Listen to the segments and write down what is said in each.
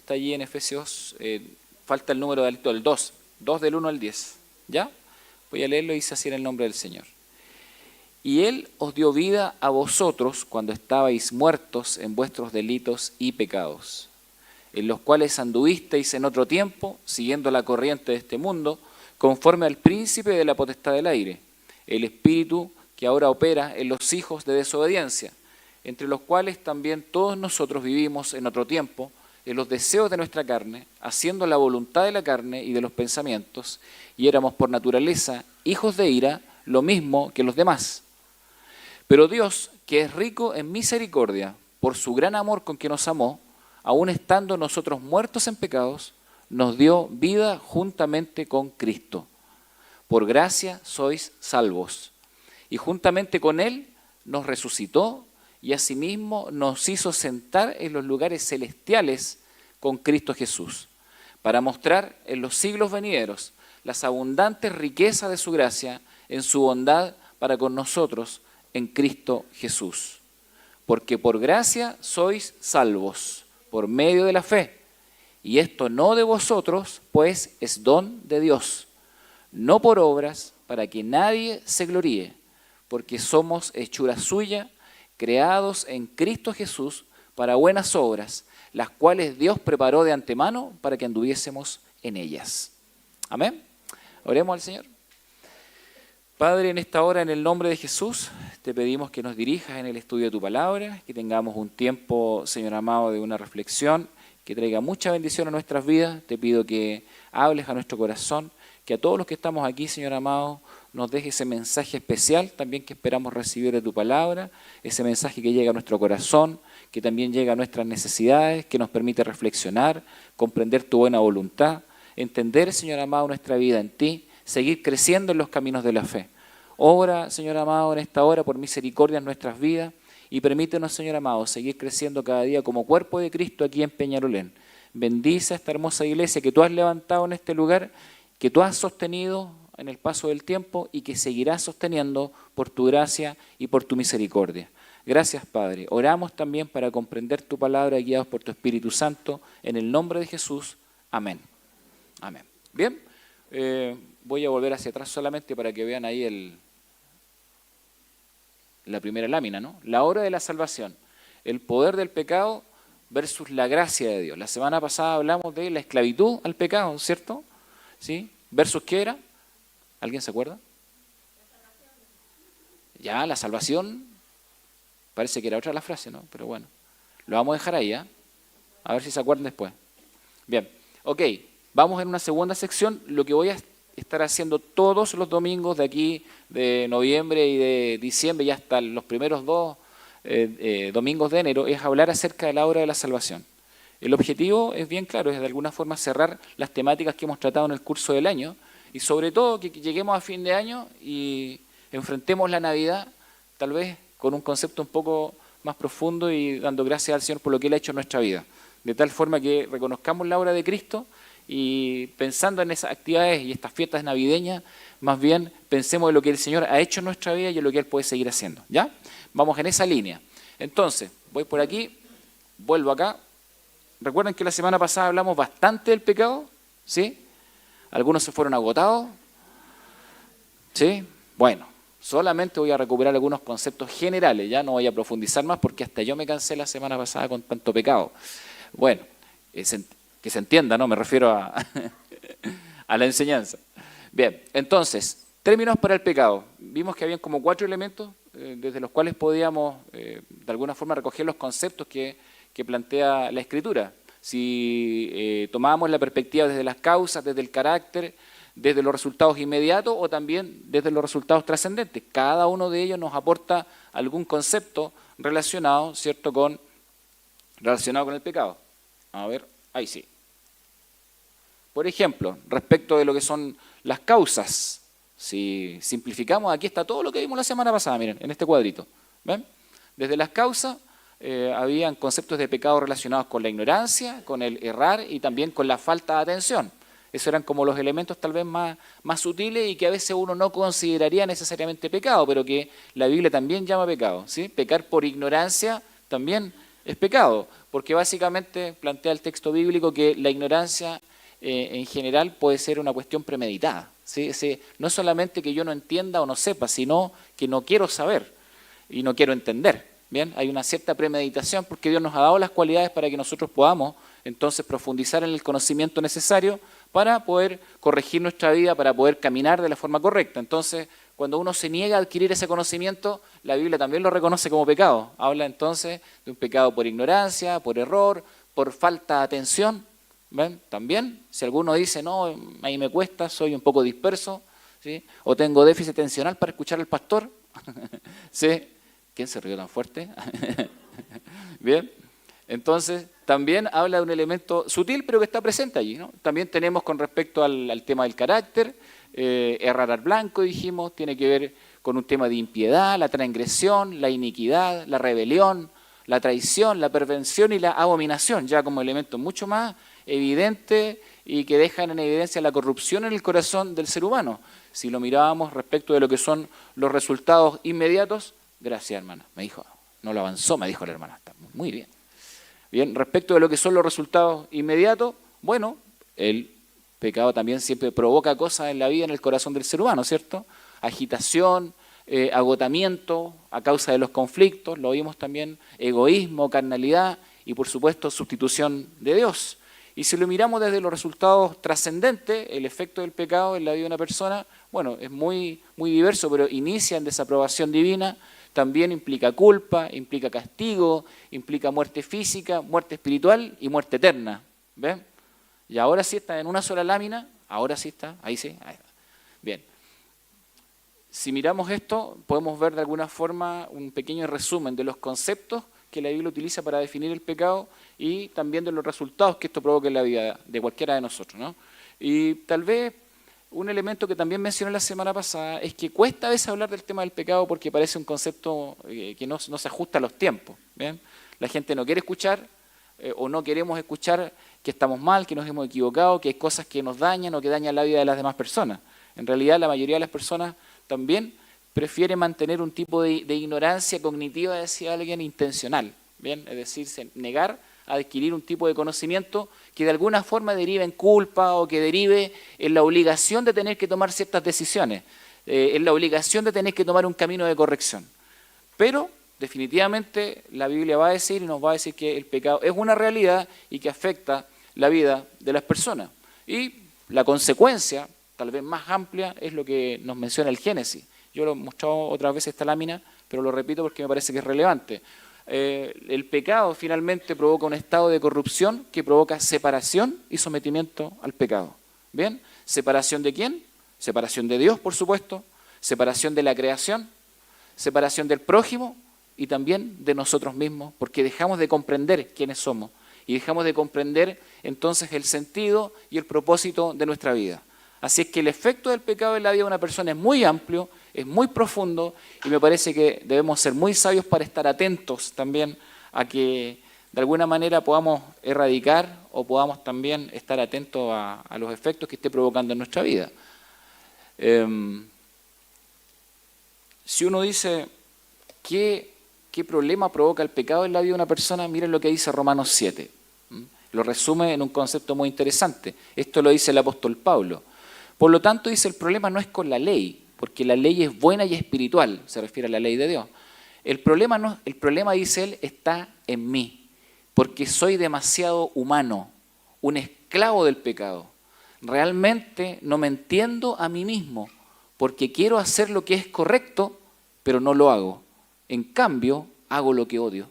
está allí en Efesios, falta el número del 2, 2 del 1 al 10, ¿ya? Voy a leerlo y dice así en el nombre del Señor. Y Él os dio vida a vosotros cuando estabais muertos en vuestros delitos y pecados, en los cuales anduvisteis en otro tiempo, siguiendo la corriente de este mundo, conforme al príncipe de la potestad del aire, el espíritu que ahora opera en los hijos de desobediencia, entre los cuales también todos nosotros vivimos en otro tiempo, en los deseos de nuestra carne, haciendo la voluntad de la carne y de los pensamientos, y éramos por naturaleza hijos de ira, lo mismo que los demás. Pero Dios, que es rico en misericordia, por su gran amor con que nos amó, aun estando nosotros muertos en pecados, nos dio vida juntamente con Cristo. Por gracia sois salvos. Y juntamente con Él nos resucitó y asimismo nos hizo sentar en los lugares celestiales con Cristo Jesús, para mostrar en los siglos venideros las abundantes riquezas de su gracia en su bondad para con nosotros en Cristo Jesús. Porque por gracia sois salvos, por medio de la fe. Y esto no de vosotros, pues es don de Dios, no por obras, para que nadie se gloríe, porque somos hechura suya, creados en Cristo Jesús para buenas obras, las cuales Dios preparó de antemano para que anduviésemos en ellas. Amén. Oremos al Señor. Padre, en esta hora, en el nombre de Jesús, te pedimos que nos dirijas en el estudio de tu palabra, que tengamos un tiempo, Señor amado, de una reflexión, que traiga mucha bendición a nuestras vidas. Te pido que hables a nuestro corazón, que a todos los que estamos aquí, Señor amado, nos deje ese mensaje especial también que esperamos recibir de tu palabra, ese mensaje que llega a nuestro corazón, que también llega a nuestras necesidades, que nos permite reflexionar, comprender tu buena voluntad, entender, Señor amado, nuestra vida en ti, seguir creciendo en los caminos de la fe. Obra, Señor amado, en esta hora por misericordia en nuestras vidas y permítenos, Señor amado, seguir creciendo cada día como cuerpo de Cristo aquí en Peñalolén. Bendice esta hermosa iglesia que tú has levantado en este lugar, que tú has sostenido en el paso del tiempo y que seguirás sosteniendo por tu gracia y por tu misericordia. Gracias, Padre. Oramos también para comprender tu palabra guiados por tu Espíritu Santo. En el nombre de Jesús. Amén. Amén. Bien, voy a volver hacia atrás solamente para que vean ahí la primera lámina, ¿no? La hora de la salvación, el poder del pecado versus la gracia de Dios. La semana pasada hablamos de la esclavitud al pecado, ¿cierto? ¿Sí? ¿Versus qué era? ¿Alguien se acuerda? Ya, la salvación, parece que era otra la frase, ¿no? Pero bueno, lo vamos a dejar ahí, ¿eh? A ver si se acuerdan después. Bien, ok, vamos en una segunda sección, lo que voy a estar haciendo todos los domingos de aquí, de noviembre y de diciembre, y hasta los primeros 2 domingos de enero, es hablar acerca de la obra de la salvación. El objetivo es bien claro, es de alguna forma cerrar las temáticas que hemos tratado en el curso del año, y sobre todo que lleguemos a fin de año y enfrentemos la Navidad, tal vez con un concepto un poco más profundo y dando gracias al Señor por lo que Él ha hecho en nuestra vida. De tal forma que reconozcamos la obra de Cristo y pensando en esas actividades y estas fiestas navideñas, más bien pensemos en lo que el Señor ha hecho en nuestra vida y en lo que Él puede seguir haciendo. ¿Ya? Vamos en esa línea. Entonces, voy por aquí, vuelvo acá. ¿Recuerdan que la semana pasada hablamos bastante del pecado? ¿Sí? Algunos se fueron agotados. ¿Sí? Bueno, solamente voy a recuperar algunos conceptos generales, ya no voy a profundizar más porque hasta yo me cansé la semana pasada con tanto pecado. Bueno, que se entienda, ¿no? Me refiero a la enseñanza. Bien, entonces, términos para el pecado. Vimos que habían como 4 elementos desde los cuales podíamos de alguna forma recoger los conceptos que plantea la Escritura. Si tomábamos la perspectiva desde las causas, desde el carácter, desde los resultados inmediatos o también desde los resultados trascendentes. Cada uno de ellos nos aporta algún concepto relacionado, ¿cierto?, relacionado con el pecado. A ver, ahí sí. Por ejemplo, respecto de lo que son las causas, si simplificamos, aquí está todo lo que vimos la semana pasada, miren, en este cuadrito. ¿Ven? Desde las causas habían conceptos de pecado relacionados con la ignorancia, con el errar y también con la falta de atención. Esos eran como los elementos tal vez más sutiles y que a veces uno no consideraría necesariamente pecado, pero que la Biblia también llama pecado, ¿sí? Pecar por ignorancia también es pecado, porque básicamente plantea el texto bíblico que la ignorancia en general puede ser una cuestión premeditada, ¿sí? No es solamente que yo no entienda o no sepa, sino que no quiero saber y no quiero entender. Bien, hay una cierta premeditación porque Dios nos ha dado las cualidades para que nosotros podamos entonces profundizar en el conocimiento necesario para poder corregir nuestra vida, para poder caminar de la forma correcta. Entonces, cuando uno se niega a adquirir ese conocimiento, la Biblia también lo reconoce como pecado. Habla entonces de un pecado por ignorancia, por error, por falta de atención. ¿Ven? También, si alguno dice, no, ahí me cuesta, soy un poco disperso, ¿sí? O tengo déficit atencional para escuchar al pastor, ¿sí? ¿Quién se rió tan fuerte? Bien, entonces también habla de un elemento sutil, pero que está presente allí, ¿no? También tenemos con respecto al tema del carácter, errar al blanco, dijimos, tiene que ver con un tema de impiedad, la transgresión, la iniquidad, la rebelión, la traición, la perversión y la abominación, ya como elementos mucho más evidentes y que dejan en evidencia la corrupción en el corazón del ser humano. Si lo mirábamos respecto de lo que son los resultados inmediatos, gracias hermana, me dijo, no lo avanzó, me dijo la hermana, está muy bien. Bien, respecto de lo que son los resultados inmediatos, bueno, el pecado también siempre provoca cosas en la vida, en el corazón del ser humano, ¿cierto? Agitación, agotamiento a causa de los conflictos, lo vimos también, egoísmo, carnalidad y por supuesto sustitución de Dios. Y si lo miramos desde los resultados trascendentes, el efecto del pecado en la vida de una persona, bueno, es muy diverso, pero inicia en desaprobación divina, también implica culpa, implica castigo, implica muerte física, muerte espiritual y muerte eterna. ¿Ven? Y ahora sí está en una sola lámina, ahora sí está, ahí sí, ahí está. Bien. Si miramos esto, podemos ver de alguna forma un pequeño resumen de los conceptos que la Biblia utiliza para definir el pecado y también de los resultados que esto provoca en la vida de cualquiera de nosotros, ¿no? Y tal vez un elemento que también mencioné la semana pasada es que cuesta a veces hablar del tema del pecado porque parece un concepto que no se ajusta a los tiempos. ¿Bien? La gente no quiere escuchar o no queremos escuchar que estamos mal, que nos hemos equivocado, que hay cosas que nos dañan o que dañan la vida de las demás personas. En realidad la mayoría de las personas también prefiere mantener un tipo de ignorancia cognitiva, decía alguien, intencional. ¿Bien? Es decir, negar a adquirir un tipo de conocimiento que de alguna forma derive en culpa o que derive en la obligación de tener que tomar ciertas decisiones, en la obligación de tener que tomar un camino de corrección. Pero definitivamente la Biblia va a decir y nos va a decir que el pecado es una realidad y que afecta la vida de las personas. Y la consecuencia, tal vez más amplia, es lo que nos menciona el Génesis. Yo lo he mostrado otras veces esta lámina, pero lo repito porque me parece que es relevante. El pecado finalmente provoca un estado de corrupción que provoca separación y sometimiento al pecado. ¿Bien? ¿Separación de quién? Separación de Dios, por supuesto, separación de la creación, separación del prójimo y también de nosotros mismos, porque dejamos de comprender quiénes somos y dejamos de comprender entonces el sentido y el propósito de nuestra vida. Así es que el efecto del pecado en la vida de una persona es muy amplio, es muy profundo y me parece que debemos ser muy sabios para estar atentos también a que de alguna manera podamos erradicar o podamos también estar atentos a los efectos que esté provocando en nuestra vida. Si uno dice, ¿qué problema provoca el pecado en la vida de una persona? Miren lo que dice Romanos 7. Lo resume en un concepto muy interesante. Esto lo dice el apóstol Pablo. Por lo tanto, dice, el problema no es con la ley, porque la ley es buena y espiritual, se refiere a la ley de Dios. El problema, dice él, está en mí, porque soy demasiado humano, un esclavo del pecado. Realmente no me entiendo a mí mismo, porque quiero hacer lo que es correcto, pero no lo hago. En cambio, hago lo que odio.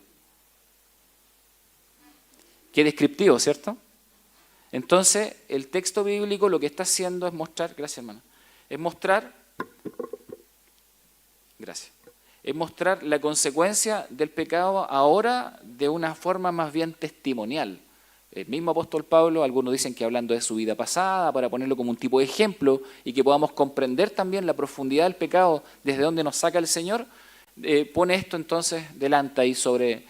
Qué descriptivo, ¿cierto? Entonces, el texto bíblico lo que está haciendo es mostrar, gracias hermano, es mostrar la consecuencia del pecado ahora de una forma más bien testimonial. El mismo apóstol Pablo, algunos dicen que hablando de su vida pasada, para ponerlo como un tipo de ejemplo y que podamos comprender también la profundidad del pecado desde donde nos saca el Señor, pone esto entonces delante ahí sobre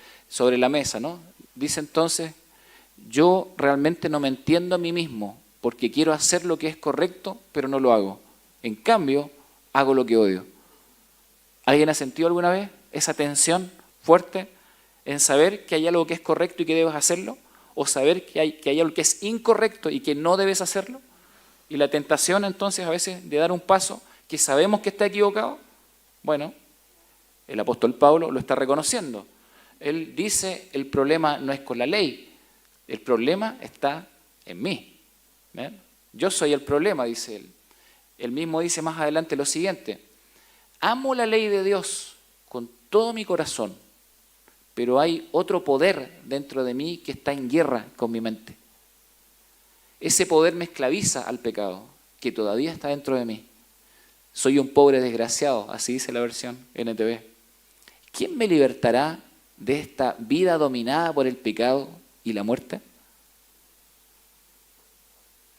la mesa, ¿no? Dice entonces, yo realmente no me entiendo a mí mismo porque quiero hacer lo que es correcto, pero no lo hago. En cambio, hago lo que odio. ¿Alguien ha sentido alguna vez esa tensión fuerte en saber que hay algo que es correcto y que debes hacerlo, o saber que hay algo que es incorrecto y que no debes hacerlo. Y la tentación entonces a veces de dar un paso que sabemos que está equivocado, bueno, el apóstol Pablo lo está reconociendo. Él dice, el problema no es con la ley, el problema está en mí. ¿Ven? Yo soy el problema, dice él. Él mismo dice más adelante lo siguiente: amo la ley de Dios con todo mi corazón, pero hay otro poder dentro de mí que está en guerra con mi mente. Ese poder me esclaviza al pecado, que todavía está dentro de mí. Soy un pobre desgraciado, así dice la versión NTV. ¿Quién me libertará de esta vida dominada por el pecado y la muerte?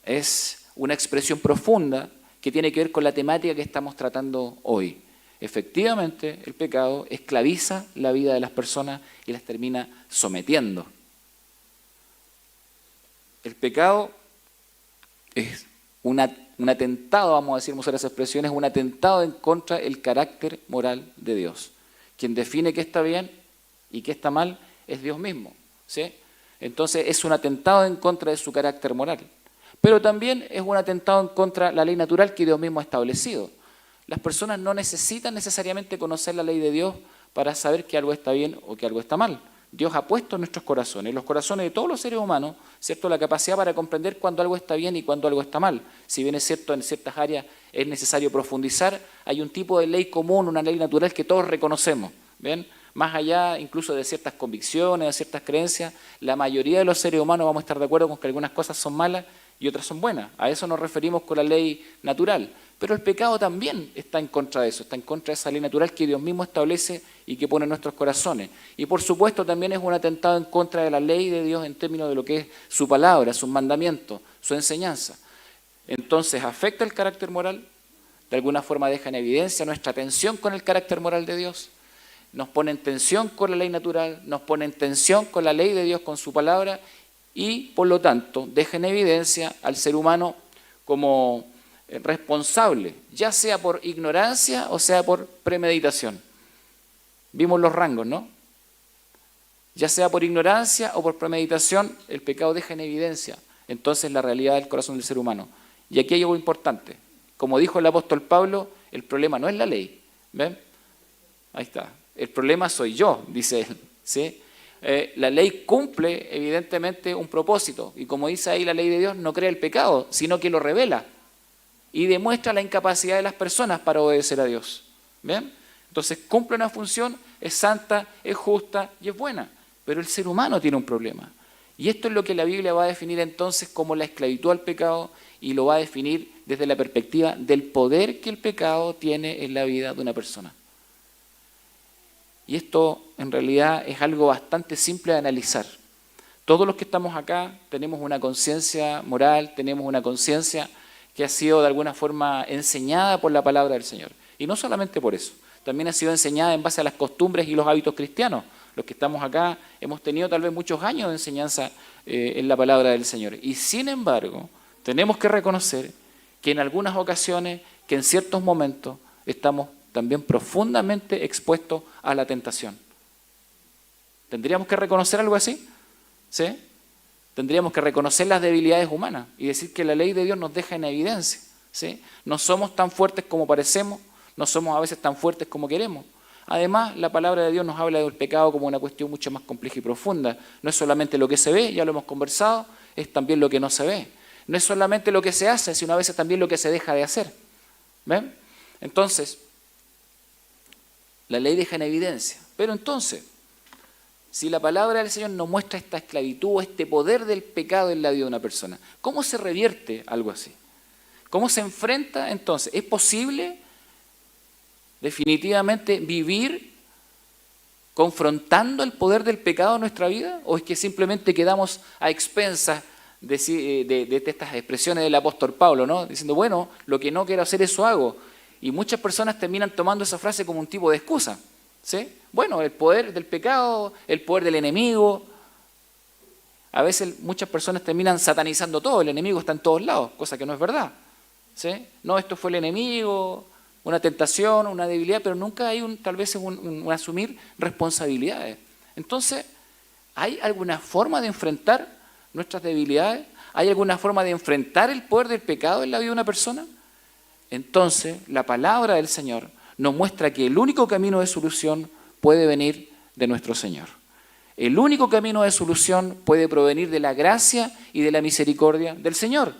Es una expresión profunda que tiene que ver con la temática que estamos tratando hoy. Efectivamente, el pecado esclaviza la vida de las personas y las termina sometiendo. El pecado es un atentado, vamos a decir, usar esa expresión, es un atentado en contra del carácter moral de Dios. Quien define qué está bien y qué está mal es Dios mismo, ¿sí? Entonces es un atentado en contra de su carácter moral. Pero también es un atentado en contra de la ley natural que Dios mismo ha establecido. Las personas no necesitan necesariamente conocer la ley de Dios para saber que algo está bien o que algo está mal. Dios ha puesto en nuestros corazones, en los corazones de todos los seres humanos, ¿cierto?, la capacidad para comprender cuándo algo está bien y cuándo algo está mal. Si bien es cierto, en ciertas áreas es necesario profundizar, hay un tipo de ley común, una ley natural que todos reconocemos. ¿Ven? Más allá incluso de ciertas convicciones, de ciertas creencias, la mayoría de los seres humanos vamos a estar de acuerdo con que algunas cosas son malas y otras son buenas. A eso nos referimos con la ley natural. Pero el pecado también está en contra de eso, está en contra de esa ley natural que Dios mismo establece y que pone en nuestros corazones. Y por supuesto también es un atentado en contra de la ley de Dios en términos de lo que es su palabra, sus mandamientos, su enseñanza. Entonces afecta el carácter moral, de alguna forma deja en evidencia nuestra tensión con el carácter moral de Dios, nos pone en tensión con la ley natural, nos pone en tensión con la ley de Dios, con su palabra, y por lo tanto deja en evidencia al ser humano como responsable, ya sea por ignorancia o sea por premeditación. Vimos los rangos, ¿no? Ya sea por ignorancia o por premeditación, el pecado deja en evidencia entonces la realidad del corazón del ser humano. Y aquí hay algo importante. Como dijo el apóstol Pablo, el problema no es la ley. ¿Ven? Ahí está. El problema soy yo, dice él. ¿Sí? La ley cumple evidentemente un propósito. Y como dice ahí la ley de Dios, no crea el pecado, sino que lo revela. Y demuestra la incapacidad de las personas para obedecer a Dios. ¿Ven? Entonces cumple una función, es santa, es justa y es buena. Pero el ser humano tiene un problema. Y esto es lo que la Biblia va a definir entonces como la esclavitud al pecado y lo va a definir desde la perspectiva del poder que el pecado tiene en la vida de una persona. Y esto en realidad es algo bastante simple de analizar. Todos los que estamos acá tenemos una conciencia moral, tenemos una conciencia que ha sido de alguna forma enseñada por la palabra del Señor. Y no solamente por eso, también ha sido enseñada en base a las costumbres y los hábitos cristianos. Los que estamos acá hemos tenido tal vez muchos años de enseñanza en la palabra del Señor. Y sin embargo, tenemos que reconocer que en algunas ocasiones, que en ciertos momentos, estamos también profundamente expuestos a la tentación. ¿Tendríamos que reconocer algo así? ¿Sí? Tendríamos que reconocer las debilidades humanas y decir que la ley de Dios nos deja en evidencia. ¿Sí? No somos tan fuertes como parecemos, no somos a veces tan fuertes como queremos. Además, la palabra de Dios nos habla del pecado como una cuestión mucho más compleja y profunda. No es solamente lo que se ve, ya lo hemos conversado, es también lo que no se ve. No es solamente lo que se hace, sino a veces también lo que se deja de hacer. ¿Ven? Entonces, la ley deja en evidencia. Pero entonces, si la palabra del Señor nos muestra esta esclavitud, este poder del pecado en la vida de una persona, ¿cómo se revierte algo así? ¿Cómo se enfrenta entonces? ¿Es posible definitivamente vivir confrontando el poder del pecado en nuestra vida? ¿O es que simplemente quedamos a expensas de estas expresiones del apóstol Pablo, ¿no? Diciendo, bueno, lo que no quiero hacer, eso hago. Y muchas personas terminan tomando esa frase como un tipo de excusa. ¿Sí? Bueno, el poder del pecado, el poder del enemigo. A veces muchas personas terminan satanizando todo, el enemigo está en todos lados, cosa que no es verdad. ¿Sí? No, esto fue el enemigo, una tentación, una debilidad, pero nunca hay tal vez un asumir responsabilidades. Entonces, ¿hay alguna forma de enfrentar nuestras debilidades? ¿Hay alguna forma de enfrentar el poder del pecado en la vida de una persona? Entonces, la palabra del Señor nos muestra que el único camino de solución puede venir de nuestro Señor. El único camino de solución puede provenir de la gracia y de la misericordia del Señor.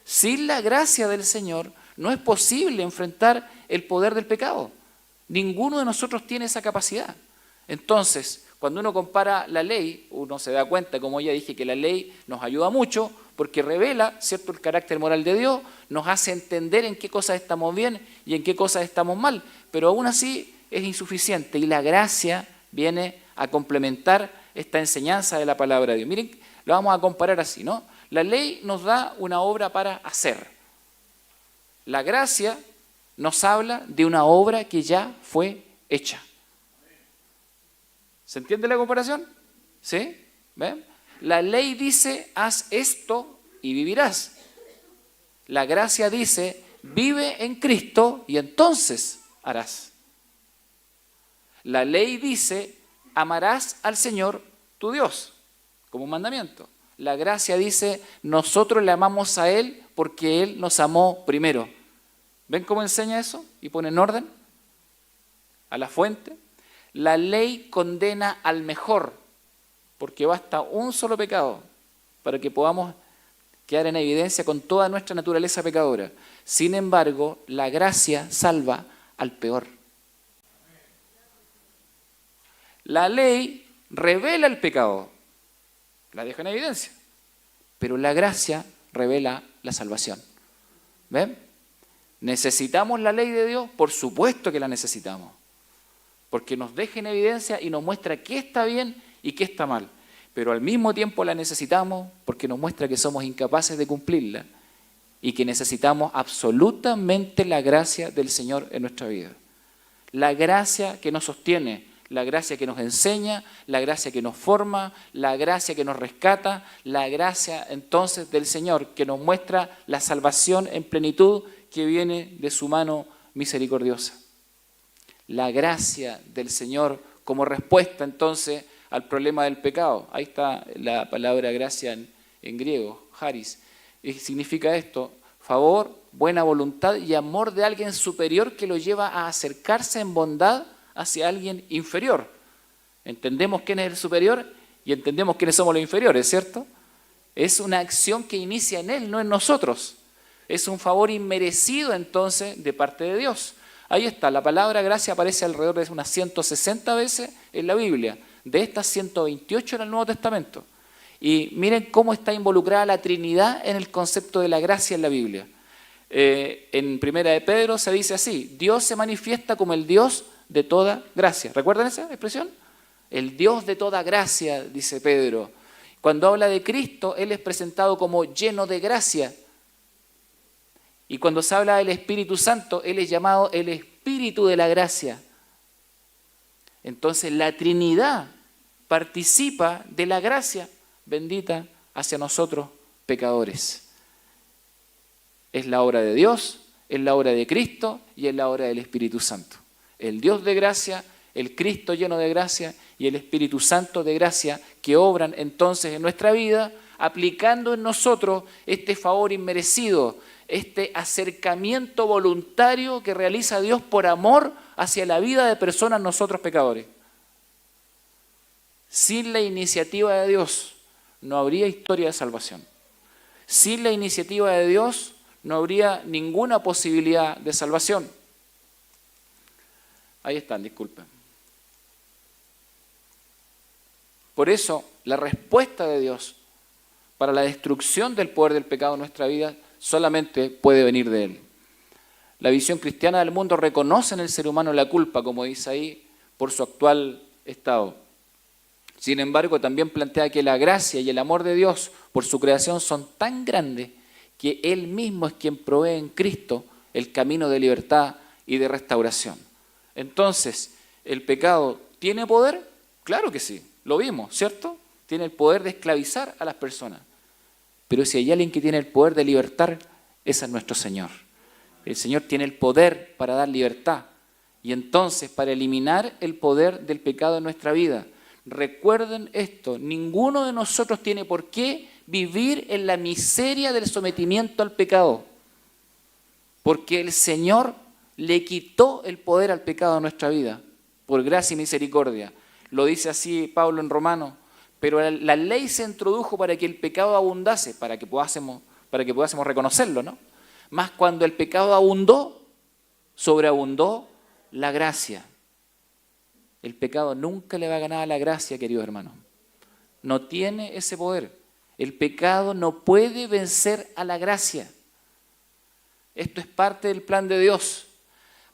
Sin la gracia del Señor no es posible enfrentar el poder del pecado. Ninguno de nosotros tiene esa capacidad. Entonces, cuando uno compara la ley, uno se da cuenta, como ya dije, que la ley nos ayuda mucho porque revela, ¿cierto?, el carácter moral de Dios, nos hace entender en qué cosas estamos bien y en qué cosas estamos mal, pero aún así es insuficiente y la gracia viene a complementar esta enseñanza de la palabra de Dios. Miren, lo vamos a comparar así, ¿no? La ley nos da una obra para hacer. La gracia nos habla de una obra que ya fue hecha. ¿Se entiende la comparación? ¿Sí? ¿Ven? La ley dice, haz esto y vivirás. La gracia dice, vive en Cristo y entonces harás. La ley dice, amarás al Señor tu Dios, como un mandamiento. La gracia dice, nosotros le amamos a Él porque Él nos amó primero. ¿Ven cómo enseña eso? Y pone en orden a la fuente. La ley condena al mejor, porque basta un solo pecado para que podamos quedar en evidencia con toda nuestra naturaleza pecadora. Sin embargo, la gracia salva al peor. La ley revela el pecado, la deja en evidencia, pero la gracia revela la salvación. ¿Ven? ¿Necesitamos la ley de Dios? Por supuesto que la necesitamos, porque nos deja en evidencia y nos muestra qué está bien y qué está mal. Pero al mismo tiempo la necesitamos porque nos muestra que somos incapaces de cumplirla y que necesitamos absolutamente la gracia del Señor en nuestra vida. La gracia que nos sostiene, la gracia que nos enseña, la gracia que nos forma, la gracia que nos rescata, la gracia entonces del Señor que nos muestra la salvación en plenitud que viene de su mano misericordiosa. La gracia del Señor como respuesta entonces al problema del pecado. Ahí está la palabra gracia en griego, charis. Y significa esto, favor, buena voluntad y amor de alguien superior que lo lleva a acercarse en bondad hacia alguien inferior. Entendemos quién es el superior y entendemos quiénes somos los inferiores, ¿cierto? Es una acción que inicia en Él, no en nosotros. Es un favor inmerecido entonces de parte de Dios. Ahí está, la palabra gracia aparece alrededor de unas 160 veces en la Biblia. De estas 128 en el Nuevo Testamento. Y miren cómo está involucrada la Trinidad en el concepto de la gracia en la Biblia. En Primera de Pedro se dice así, Dios se manifiesta como el Dios de toda gracia. ¿Recuerdan esa expresión? El Dios de toda gracia, dice Pedro. Cuando habla de Cristo, Él es presentado como lleno de gracia. Y cuando se habla del Espíritu Santo, Él es llamado el Espíritu de la gracia. Entonces la Trinidad participa de la gracia bendita hacia nosotros pecadores. Es la obra de Dios, es la obra de Cristo y es la obra del Espíritu Santo. El Dios de gracia, el Cristo lleno de gracia y el Espíritu Santo de gracia que obran entonces en nuestra vida, aplicando en nosotros este favor inmerecido, este acercamiento voluntario que realiza Dios por amor hacia la vida de personas nosotros pecadores. Sin la iniciativa de Dios no habría historia de salvación. Sin la iniciativa de Dios no habría ninguna posibilidad de salvación. Ahí están, disculpen. Por eso, la respuesta de Dios para la destrucción del poder del pecado en nuestra vida solamente puede venir de Él. La visión cristiana del mundo reconoce en el ser humano la culpa, como dice ahí, por su actual estado. Sin embargo, también plantea que la gracia y el amor de Dios por su creación son tan grandes que Él mismo es quien provee en Cristo el camino de libertad y de restauración. Entonces, ¿el pecado tiene poder? Claro que sí, lo vimos, ¿cierto? Tiene el poder de esclavizar a las personas. Pero si hay alguien que tiene el poder de libertar, ese es nuestro Señor. El Señor tiene el poder para dar libertad. Y entonces, para eliminar el poder del pecado en nuestra vida, recuerden esto, ninguno de nosotros tiene por qué vivir en la miseria del sometimiento al pecado, porque el Señor le quitó el poder al pecado en nuestra vida, por gracia y misericordia. Lo dice así Pablo en Romanos, pero la ley se introdujo para que el pecado abundase, para que podásemos reconocerlo, ¿no? Mas cuando el pecado abundó, sobreabundó la gracia. El pecado nunca le va a ganar a la gracia, queridos hermanos. No tiene ese poder. El pecado no puede vencer a la gracia. Esto es parte del plan de Dios,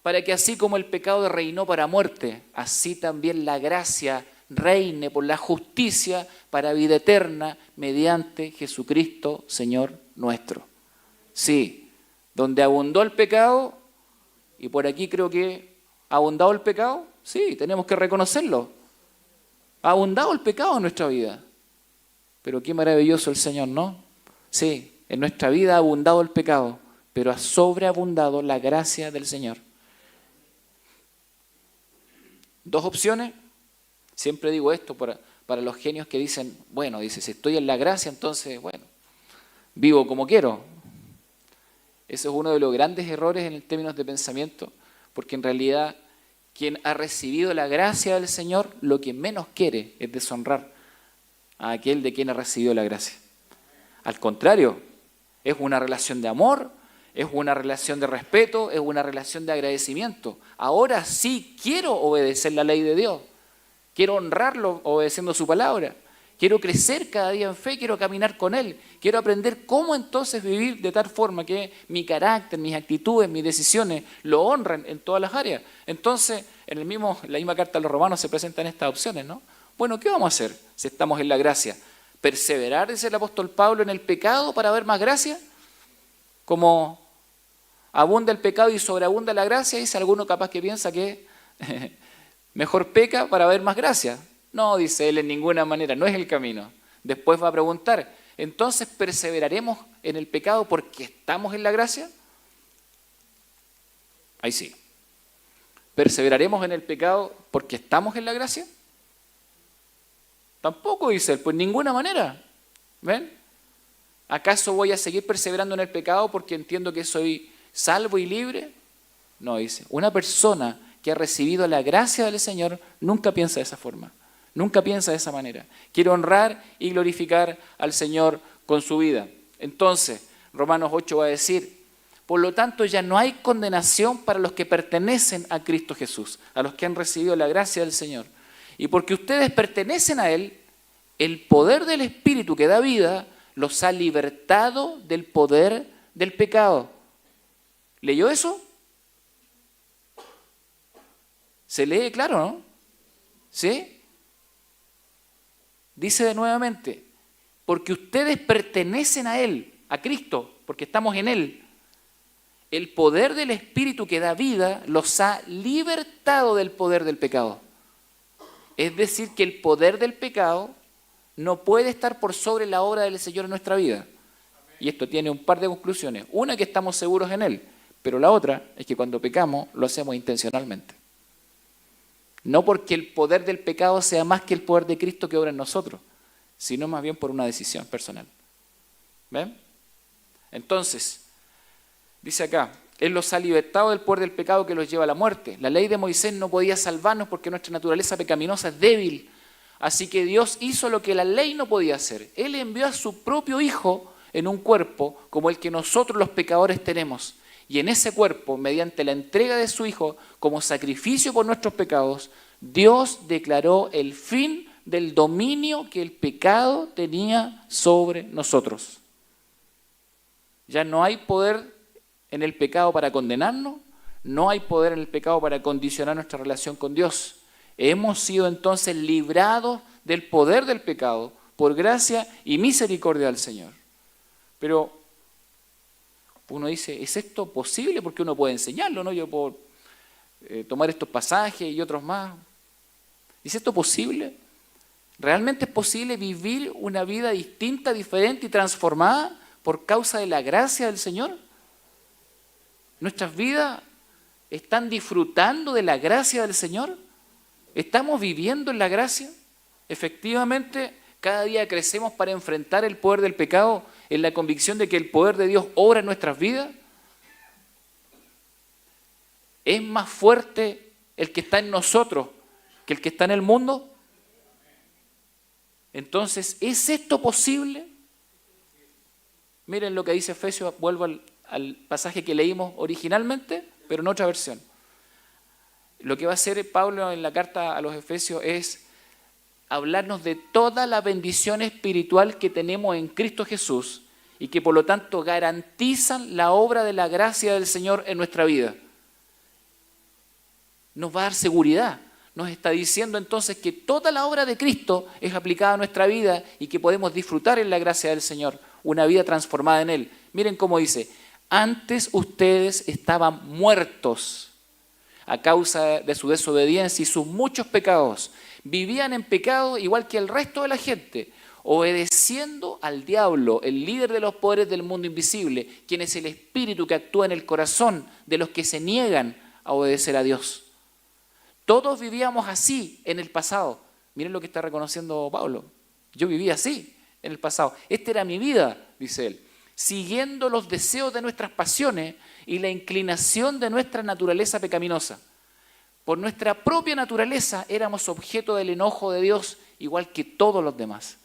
para que así como el pecado reinó para muerte, así también la gracia reine por la justicia para vida eterna mediante Jesucristo, Señor nuestro. Sí, donde abundó el pecado, y por aquí creo que ha abundado el pecado, sí, tenemos que reconocerlo. Ha abundado el pecado en nuestra vida. Pero qué maravilloso el Señor, ¿no? Sí, en nuestra vida ha abundado el pecado, pero ha sobreabundado la gracia del Señor. Dos opciones. Siempre digo esto para los genios que dicen, bueno, dice, si estoy en la gracia, entonces, bueno, vivo como quiero. Eso es uno de los grandes errores en términos de pensamiento, porque en realidad quien ha recibido la gracia del Señor, lo que menos quiere es deshonrar a aquel de quien ha recibido la gracia. Al contrario, es una relación de amor, es una relación de respeto, es una relación de agradecimiento. Ahora sí quiero obedecer la ley de Dios, quiero honrarlo obedeciendo su palabra, quiero crecer cada día en fe, quiero caminar con Él, quiero aprender cómo entonces vivir de tal forma que mi carácter, mis actitudes, mis decisiones lo honren en todas las áreas. Entonces, en la misma carta a los Romanos se presentan estas opciones, ¿no? Bueno, ¿qué vamos a hacer si estamos en la gracia? ¿Perseverar, dice el apóstol Pablo, en el pecado para ver más gracia? Como abunda el pecado y sobreabunda la gracia, dice alguno capaz que piensa que mejor peca para ver más gracia. No, dice él, en ninguna manera, no es el camino. Después va a preguntar, ¿entonces perseveraremos en el pecado porque estamos en la gracia? Ahí sí. ¿Perseveraremos en el pecado porque estamos en la gracia? Tampoco, dice él, pues ninguna manera. ¿Ven? ¿Acaso voy a seguir perseverando en el pecado porque entiendo que soy salvo y libre? No, dice, una persona que ha recibido la gracia del Señor nunca piensa de esa forma, nunca piensa de esa manera. Quiere honrar y glorificar al Señor con su vida. Entonces, Romanos 8 va a decir, por lo tanto ya no hay condenación para los que pertenecen a Cristo Jesús, a los que han recibido la gracia del Señor. Y porque ustedes pertenecen a Él, el poder del Espíritu que da vida los ha libertado del poder del pecado. ¿Leyó eso? Se lee claro, ¿no? ¿Sí? Dice nuevamente, porque ustedes pertenecen a Él, a Cristo, porque estamos en Él. El poder del Espíritu que da vida los ha libertado del poder del pecado. Es decir, que el poder del pecado no puede estar por sobre la obra del Señor en nuestra vida. Y esto tiene un par de conclusiones. Una, que estamos seguros en Él, pero la otra es que cuando pecamos lo hacemos intencionalmente. No porque el poder del pecado sea más que el poder de Cristo que obra en nosotros, sino más bien por una decisión personal. ¿Ven? Entonces, dice acá, Él los ha libertado del poder del pecado que los lleva a la muerte. La ley de Moisés no podía salvarnos porque nuestra naturaleza pecaminosa es débil. Así que Dios hizo lo que la ley no podía hacer. Él envió a su propio Hijo en un cuerpo como el que nosotros los pecadores tenemos. Y en ese cuerpo, mediante la entrega de su Hijo como sacrificio por nuestros pecados, Dios declaró el fin del dominio que el pecado tenía sobre nosotros. Ya no hay poder en el pecado para condenarnos, no hay poder en el pecado para condicionar nuestra relación con Dios. Hemos sido entonces librados del poder del pecado por gracia y misericordia del Señor. Pero uno dice, ¿es esto posible? Porque uno puede enseñarlo, ¿no? Yo puedo tomar estos pasajes y otros más. ¿Es esto posible? ¿Realmente es posible vivir una vida distinta, diferente y transformada por causa de la gracia del Señor? ¿Nuestras vidas están disfrutando de la gracia del Señor? ¿Estamos viviendo en la gracia? Efectivamente, cada día crecemos para enfrentar el poder del pecado en la convicción de que el poder de Dios obra en nuestras vidas. ¿Es más fuerte el que está en nosotros que el que está en el mundo? Entonces, ¿es esto posible? Miren lo que dice Efesios, vuelvo al pasaje que leímos originalmente, pero en otra versión. Lo que va a hacer Pablo en la carta a los Efesios es hablarnos de toda la bendición espiritual que tenemos en Cristo Jesús y que por lo tanto garantizan la obra de la gracia del Señor en nuestra vida. Nos va a dar seguridad. Nos está diciendo entonces que toda la obra de Cristo es aplicada a nuestra vida y que podemos disfrutar en la gracia del Señor, una vida transformada en Él. Miren cómo dice, antes ustedes estaban muertos a causa de su desobediencia y sus muchos pecados. Vivían en pecado igual que el resto de la gente, obedeciendo al diablo, el líder de los poderes del mundo invisible, quien es el espíritu que actúa en el corazón de los que se niegan a obedecer a Dios. Todos vivíamos así en el pasado. Miren lo que está reconociendo Pablo. Yo vivía así en el pasado. Esta era mi vida, dice él, siguiendo los deseos de nuestras pasiones y la inclinación de nuestra naturaleza pecaminosa. Por nuestra propia naturaleza éramos objeto del enojo de Dios, igual que todos los demás.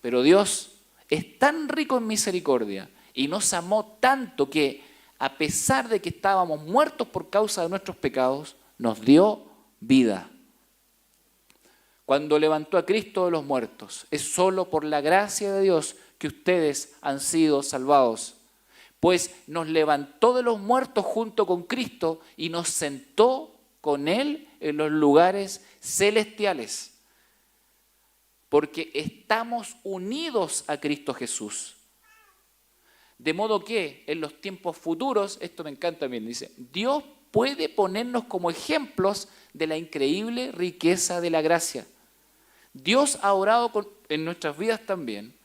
Pero Dios es tan rico en misericordia y nos amó tanto que, a pesar de que estábamos muertos por causa de nuestros pecados, nos dio vida. Cuando levantó a Cristo de los muertos, es solo por la gracia de Dios que ustedes han sido salvados. Pues nos levantó de los muertos junto con Cristo y nos sentó con Él en los lugares celestiales. Porque estamos unidos a Cristo Jesús. De modo que en los tiempos futuros, esto me encanta bien, dice, Dios puede ponernos como ejemplos de la increíble riqueza de la gracia. Dios ha orado en nuestras vidas también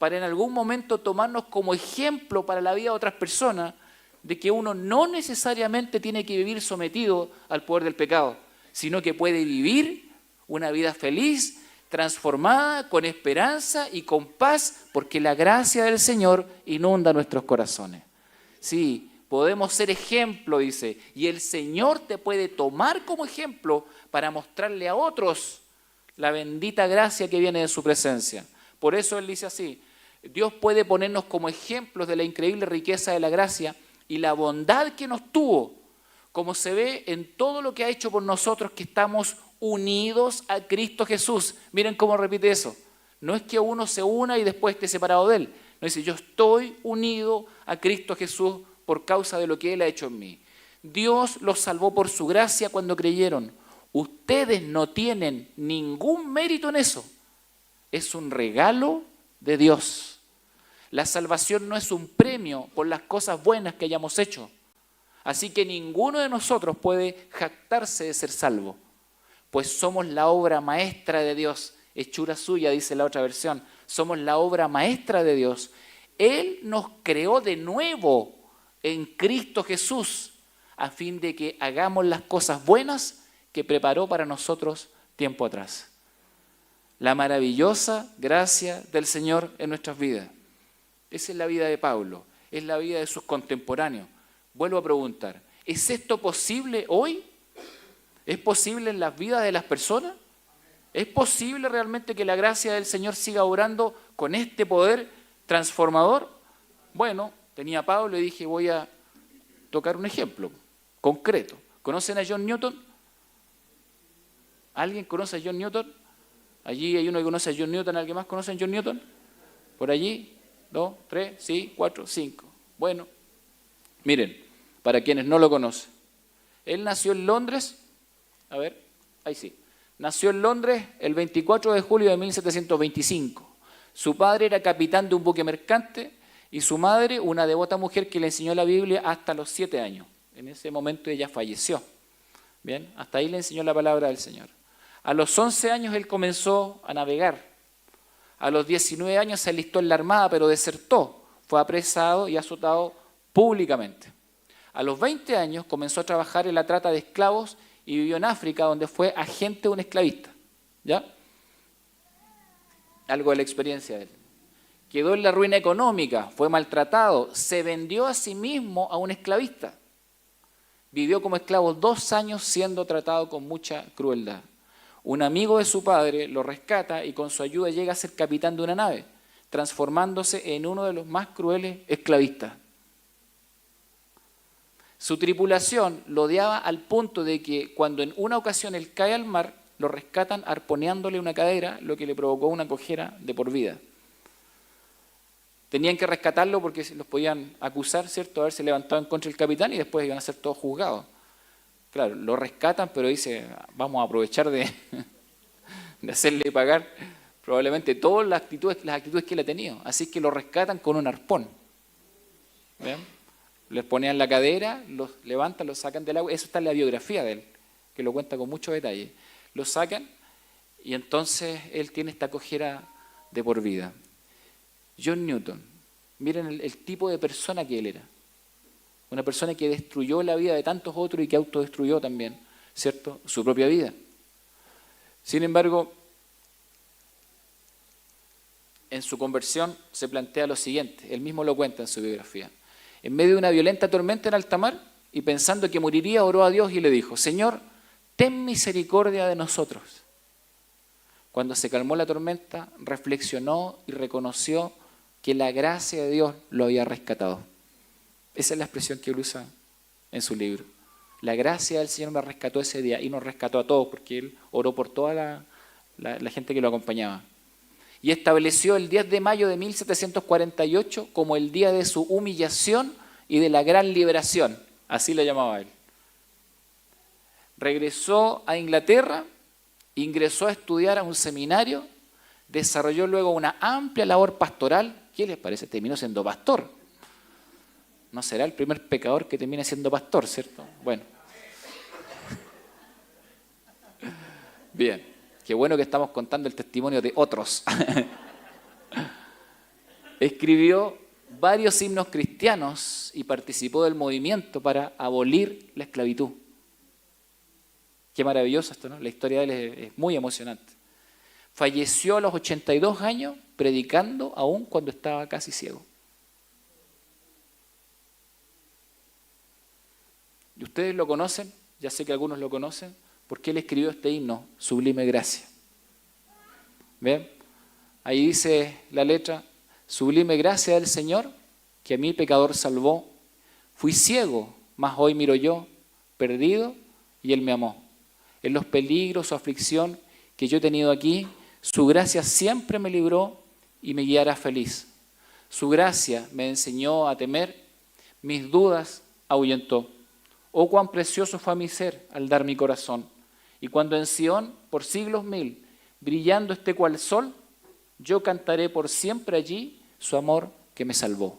para en algún momento tomarnos como ejemplo para la vida de otras personas de que uno no necesariamente tiene que vivir sometido al poder del pecado, sino que puede vivir una vida feliz, transformada, con esperanza y con paz, porque la gracia del Señor inunda nuestros corazones. Sí, podemos ser ejemplo, dice, y el Señor te puede tomar como ejemplo para mostrarle a otros la bendita gracia que viene de su presencia. Por eso Él dice así, Dios puede ponernos como ejemplos de la increíble riqueza de la gracia y la bondad que nos tuvo, como se ve en todo lo que ha hecho por nosotros que estamos unidos a Cristo Jesús. Miren cómo repite eso. No es que uno se una y después esté separado de Él. No dice, yo estoy unido a Cristo Jesús por causa de lo que Él ha hecho en mí. Dios los salvó por su gracia cuando creyeron. Ustedes no tienen ningún mérito en eso. Es un regalo de Dios. La salvación no es un premio por las cosas buenas que hayamos hecho. Así que ninguno de nosotros puede jactarse de ser salvo, pues somos la obra maestra de Dios. Hechura suya, dice la otra versión. Somos la obra maestra de Dios. Él nos creó de nuevo en Cristo Jesús, a fin de que hagamos las cosas buenas que preparó para nosotros tiempo atrás. La maravillosa gracia del Señor en nuestras vidas. Esa es la vida de Pablo, es la vida de sus contemporáneos. Vuelvo a preguntar, ¿es esto posible hoy? ¿Es posible en las vidas de las personas? ¿Es posible realmente que la gracia del Señor siga obrando con este poder transformador? Bueno, tenía a Pablo y dije, voy a tocar un ejemplo concreto. ¿Conocen a John Newton? ¿Alguien conoce a John Newton? Allí hay uno que conoce a John Newton. ¿Alguien más conoce a John Newton? ¿Por allí? 2, 3, sí, 4, 5. Bueno, miren, para quienes no lo conocen. Él nació en Londres, a ver, ahí sí. Nació en Londres el 24 de julio de 1725. Su padre era capitán de un buque mercante y su madre una devota mujer que le enseñó la Biblia hasta los 7 años. En ese momento ella falleció. Bien, hasta ahí le enseñó la palabra del Señor. A los 11 años él comenzó a navegar. A los 19 años se alistó en la armada, pero desertó. Fue apresado y azotado públicamente. A los 20 años comenzó a trabajar en la trata de esclavos y vivió en África, donde fue agente de un esclavista. ¿Ya? Algo de la experiencia de él. Quedó en la ruina económica, fue maltratado, se vendió a sí mismo a un esclavista. Vivió como esclavo 2 años siendo tratado con mucha crueldad. Un amigo de su padre lo rescata y con su ayuda llega a ser capitán de una nave, transformándose en uno de los más crueles esclavistas. Su tripulación lo odiaba al punto de que cuando en una ocasión él cae al mar, lo rescatan arponeándole una cadera, lo que le provocó una cojera de por vida. Tenían que rescatarlo porque los podían acusar, ¿cierto?, de haberse levantado en contra del capitán y después iban a ser todos juzgados. Claro, lo rescatan, pero dice, vamos a aprovechar de hacerle pagar probablemente todas las actitudes que él ha tenido. Así que lo rescatan con un arpón. ¿Ven? Les ponían la cadera, los levantan, los sacan del agua. Eso está en la biografía de él, que lo cuenta con mucho detalle. Lo sacan y entonces él tiene esta cojera de por vida. John Newton, miren el tipo de persona que él era. Una persona que destruyó la vida de tantos otros y que autodestruyó también, ¿cierto?, su propia vida. Sin embargo, en su conversión se plantea lo siguiente, él mismo lo cuenta en su biografía. En medio de una violenta tormenta en alta mar y pensando que moriría, oró a Dios y le dijo, Señor, ten misericordia de nosotros. Cuando se calmó la tormenta, reflexionó y reconoció que la gracia de Dios lo había rescatado. Esa es la expresión que él usa en su libro. La gracia del Señor me rescató ese día y nos rescató a todos porque él oró por toda la gente que lo acompañaba. Y estableció el 10 de mayo de 1748 como el día de su humillación y de la gran liberación. Así lo llamaba él. Regresó a Inglaterra, ingresó a estudiar a un seminario, desarrolló luego una amplia labor pastoral. ¿Qué les parece? Terminó siendo pastor. No será el primer pecador que termine siendo pastor, ¿cierto? Bueno. Bien, qué bueno que estamos contando el testimonio de otros. Escribió varios himnos cristianos y participó del movimiento para abolir la esclavitud. Qué maravilloso esto, ¿no? La historia de él es muy emocionante. Falleció a los 82 años predicando aún cuando estaba casi ciego. Y ustedes lo conocen, ya sé que algunos lo conocen, porque él escribió este himno, Sublime Gracia. ¿Ven? Ahí dice la letra, Sublime gracia del Señor, que a mí pecador salvó. Fui ciego, mas hoy miro yo, perdido, y Él me amó. En los peligros o aflicción que yo he tenido aquí, su gracia siempre me libró y me guiará feliz. Su gracia me enseñó a temer, mis dudas ahuyentó. Oh, cuán precioso fue a mi ser al dar mi corazón. Y cuando en Sión, por siglos 1000, brillando esté cual sol, yo cantaré por siempre allí su amor que me salvó.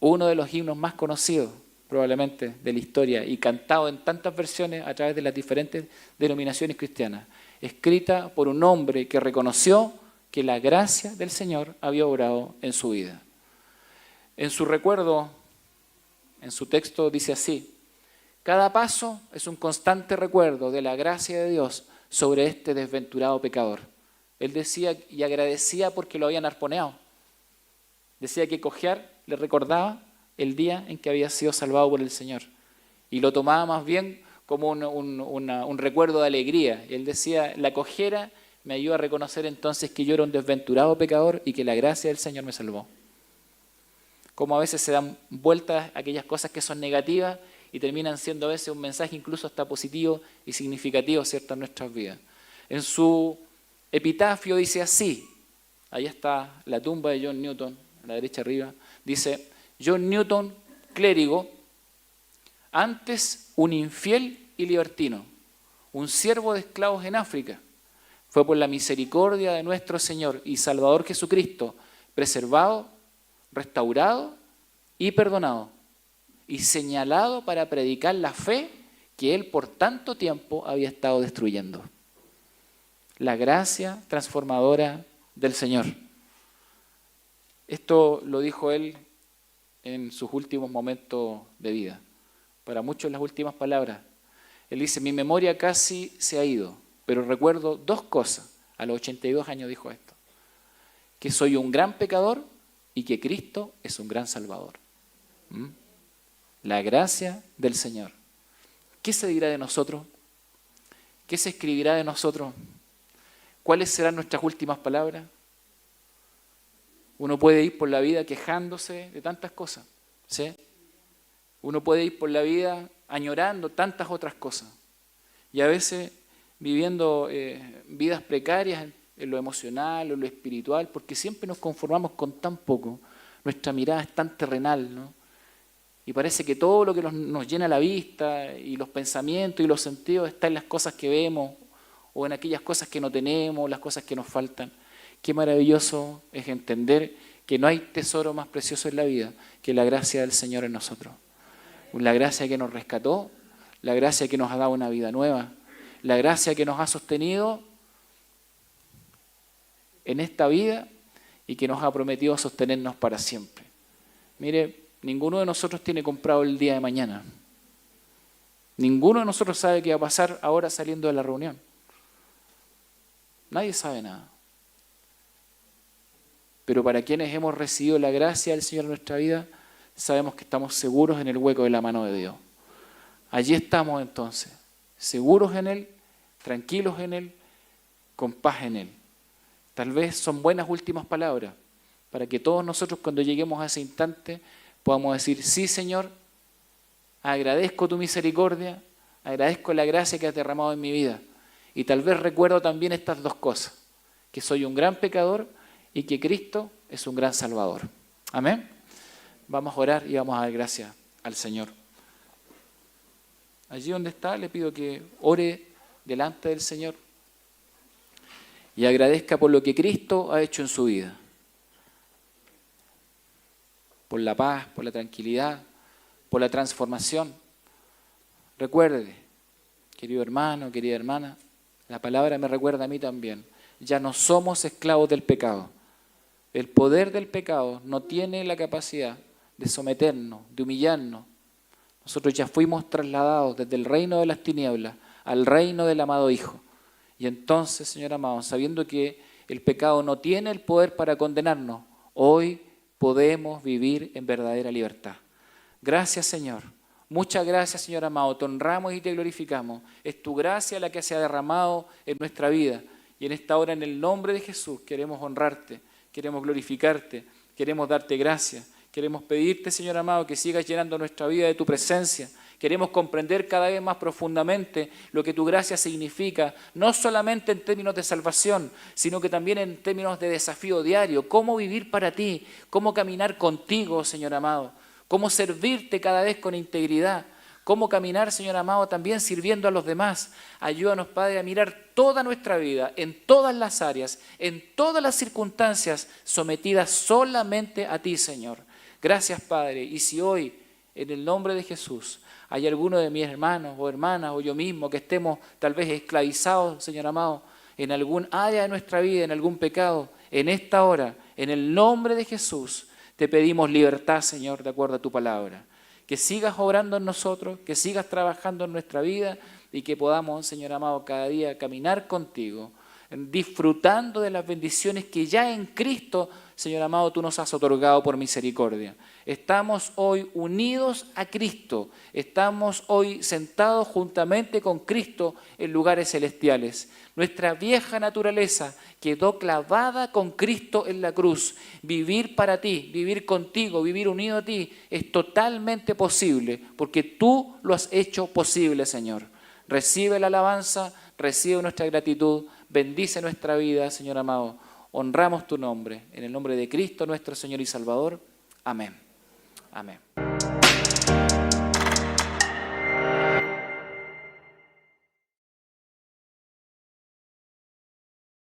Uno de los himnos más conocidos probablemente de la historia y cantado en tantas versiones a través de las diferentes denominaciones cristianas, escrita por un hombre que reconoció que la gracia del Señor había obrado en su vida. En su recuerdo, en su texto dice así, cada paso es un constante recuerdo de la gracia de Dios sobre este desventurado pecador. Él decía y agradecía porque lo habían arponeado. Decía que cojear le recordaba el día en que había sido salvado por el Señor. Y lo tomaba más bien como un recuerdo de alegría. Él decía, la cojera me ayuda a reconocer entonces que yo era un desventurado pecador y que la gracia del Señor me salvó. Como a veces se dan vueltas aquellas cosas que son negativas y terminan siendo a veces un mensaje incluso hasta positivo y significativo, ¿cierto?, en nuestras vidas. En su epitafio dice así, ahí está la tumba de John Newton, a la derecha arriba, dice, John Newton, clérigo, antes un infiel y libertino, un siervo de esclavos en África, fue por la misericordia de nuestro Señor y Salvador Jesucristo preservado, restaurado y perdonado, y señalado para predicar la fe que él por tanto tiempo había estado destruyendo. La gracia transformadora del Señor. Esto lo dijo él en sus últimos momentos de vida. Para muchos las últimas palabras. Él dice, mi memoria casi se ha ido, pero recuerdo dos cosas. A los 82 años dijo esto: que soy un gran pecador y que Cristo es un gran Salvador. La gracia del Señor. ¿Qué se dirá de nosotros? ¿Qué se escribirá de nosotros? ¿Cuáles serán nuestras últimas palabras? Uno puede ir por la vida quejándose de tantas cosas, ¿sí? Uno puede ir por la vida añorando tantas otras cosas y a veces viviendo vidas precarias en lo emocional o en lo espiritual, porque siempre nos conformamos con tan poco. Nuestra mirada es tan terrenal, ¿no? Y parece que todo lo que nos llena la vista y los pensamientos y los sentidos está en las cosas que vemos o en aquellas cosas que no tenemos, las cosas que nos faltan. Qué maravilloso es entender que no hay tesoro más precioso en la vida que la gracia del Señor en nosotros. La gracia que nos rescató, la gracia que nos ha dado una vida nueva, la gracia que nos ha sostenido en esta vida y que nos ha prometido sostenernos para siempre. Mire, ninguno de nosotros tiene comprado el día de mañana. Ninguno de nosotros sabe qué va a pasar ahora saliendo de la reunión. Nadie sabe nada. Pero para quienes hemos recibido la gracia del Señor en nuestra vida, sabemos que estamos seguros en el hueco de la mano de Dios. Allí estamos entonces, seguros en Él, tranquilos en Él, con paz en Él. Tal vez son buenas últimas palabras para que todos nosotros cuando lleguemos a ese instante podamos decir: sí, Señor, agradezco tu misericordia, agradezco la gracia que has derramado en mi vida. Y tal vez recuerdo también estas dos cosas: que soy un gran pecador y que Cristo es un gran Salvador. Amén. Vamos a orar y vamos a dar gracias al Señor. Allí donde está, le pido que ore delante del Señor y agradezca por lo que Cristo ha hecho en su vida. Por la paz, por la tranquilidad, por la transformación. Recuerde, querido hermano, querida hermana, la palabra me recuerda a mí también. Ya no somos esclavos del pecado. El poder del pecado no tiene la capacidad de someternos, de humillarnos. Nosotros ya fuimos trasladados desde el reino de las tinieblas al reino del amado Hijo. Y entonces, Señor amado, sabiendo que el pecado no tiene el poder para condenarnos, hoy podemos vivir en verdadera libertad. Gracias, Señor. Muchas gracias, Señor amado. Te honramos y te glorificamos. Es tu gracia la que se ha derramado en nuestra vida. Y en esta hora, en el nombre de Jesús, queremos honrarte, queremos glorificarte, queremos darte gracias. Queremos pedirte, Señor amado, que sigas llenando nuestra vida de tu presencia. Queremos comprender cada vez más profundamente lo que tu gracia significa, no solamente en términos de salvación, sino que también en términos de desafío diario. Cómo vivir para ti, cómo caminar contigo, Señor amado. Cómo servirte cada vez con integridad. Cómo caminar, Señor amado, también sirviendo a los demás. Ayúdanos, Padre, a mirar toda nuestra vida, en todas las áreas, en todas las circunstancias, sometidas solamente a ti, Señor. Gracias, Padre. Y si hoy, en el nombre de Jesús, hay alguno de mis hermanos o hermanas o yo mismo que estemos tal vez esclavizados, Señor amado, en algún área de nuestra vida, en algún pecado, en esta hora, en el nombre de Jesús, te pedimos libertad, Señor, de acuerdo a tu palabra. Que sigas obrando en nosotros, que sigas trabajando en nuestra vida y que podamos, Señor amado, cada día caminar contigo, disfrutando de las bendiciones que ya en Cristo, Señor amado, tú nos has otorgado por misericordia. Estamos hoy unidos a Cristo, estamos hoy sentados juntamente con Cristo en lugares celestiales. Nuestra vieja naturaleza quedó clavada con Cristo en la cruz. Vivir para ti, vivir contigo, vivir unido a ti es totalmente posible porque tú lo has hecho posible, Señor. Recibe la alabanza, recibe nuestra gratitud, bendice nuestra vida, Señor amado. Honramos tu nombre, en el nombre de Cristo nuestro Señor y Salvador. Amén. Amén.